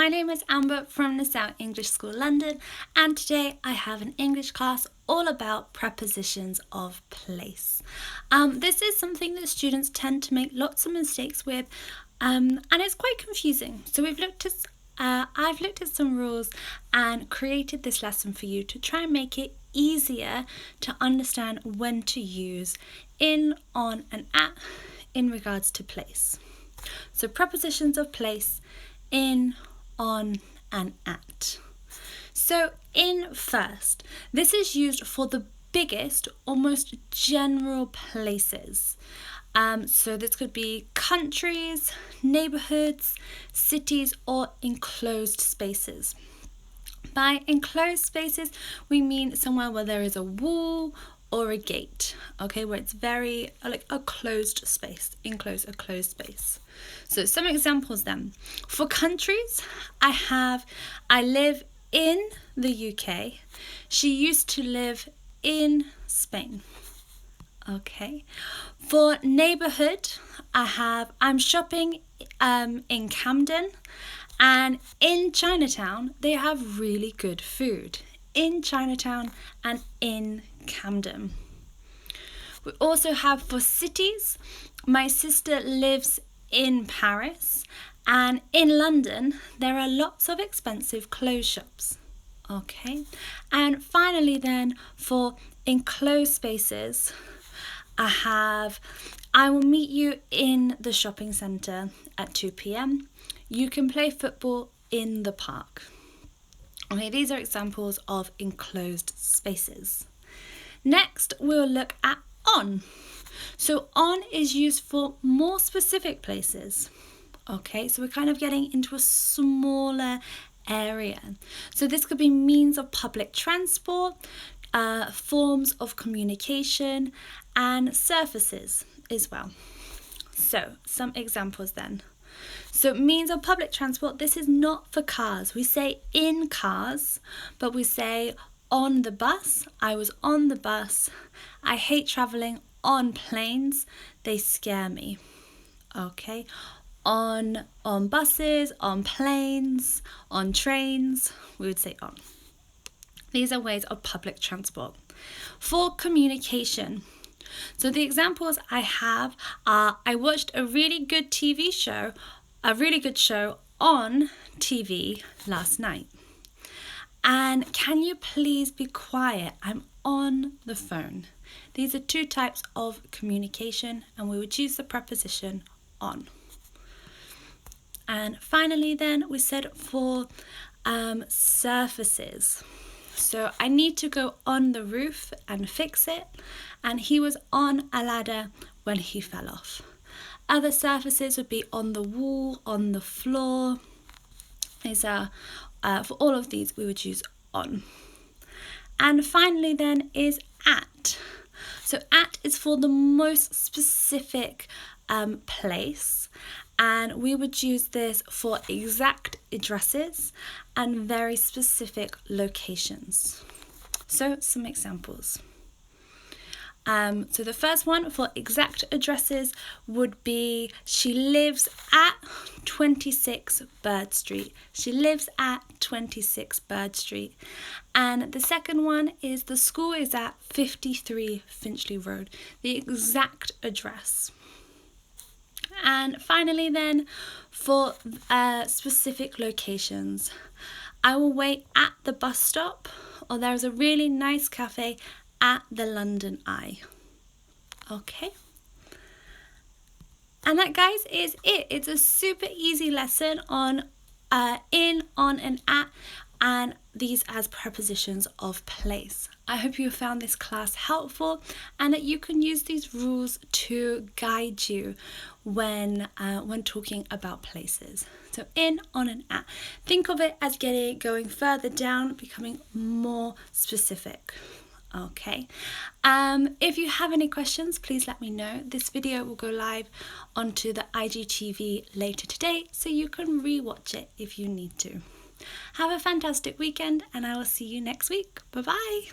my name is Amber from Nassau English School London, and today I have an English class all about prepositions of place. This is something that students tend to make lots of mistakes with, and it's quite confusing. So I've looked at some rules and created this lesson for you to try and make it easier to understand when to use in, on, and at in regards to place. So prepositions of place: in, on, and at. So in first, this is used for the biggest or most general places. So this could be countries, neighborhoods, cities, or enclosed spaces. By enclosed spaces, we mean somewhere where there is a wall or a gate, okay, where it's very like a closed space, a closed space. So some examples then. For countries, I live in the UK. She used to live in Spain. Okay. For neighborhood, I'm shopping in Camden, and in Chinatown they have really good food. In Chinatown and in Camden. We also have for cities, my sister lives in Paris, and in London there are lots of expensive clothes shops. Okay, and finally then for enclosed spaces, I will meet you in the shopping centre at 2 p.m. You can play football in the park. Okay, these are examples of enclosed spaces. Next, we'll look at on. So on is used for more specific places. Okay, so we're kind of getting into a smaller area. So this could be means of public transport, forms of communication, and surfaces as well. So some examples then. So means of public transport, this is not for cars. We say in cars, but we say on the bus. I was on the bus. I hate travelling on planes. They scare me. Okay. On buses, on planes, on trains, we would say on. These are ways of public transport. For communication, so the examples I have are: I watched a really good show on TV last night. And can you please be quiet? I'm on the phone. These are two types of communication, and we would use the preposition on. And finally then, we said for surfaces. So I need to go on the roof and fix it, and he was on a ladder when he fell off. Other surfaces would be on the wall, on the floor. For all of these, we would use on. And finally then is at. So at is for the most specific place, and we would use this for exact addresses and very specific locations. So some examples. So the first one for exact addresses would be: she lives at 26 Bird Street. She lives at 26 Bird Street. And the second one is: the school is at 53 Finchley Road. The exact address. And finally then, for specific locations, I will wait at the bus stop, or there's a really nice cafe at the London Eye. Okay. And that, guys, is it. It's a super easy lesson on in, on, and at, and these as prepositions of place. I hope you found this class helpful and that you can use these rules to guide you when talking about places. So in, on, and at. Think of it as going further down, becoming more specific. Okay. If you have any questions, please let me know. This video will go live onto the IGTV later today, so you can re-watch it if you need to. Have a fantastic weekend, and I will see you next week. Bye bye.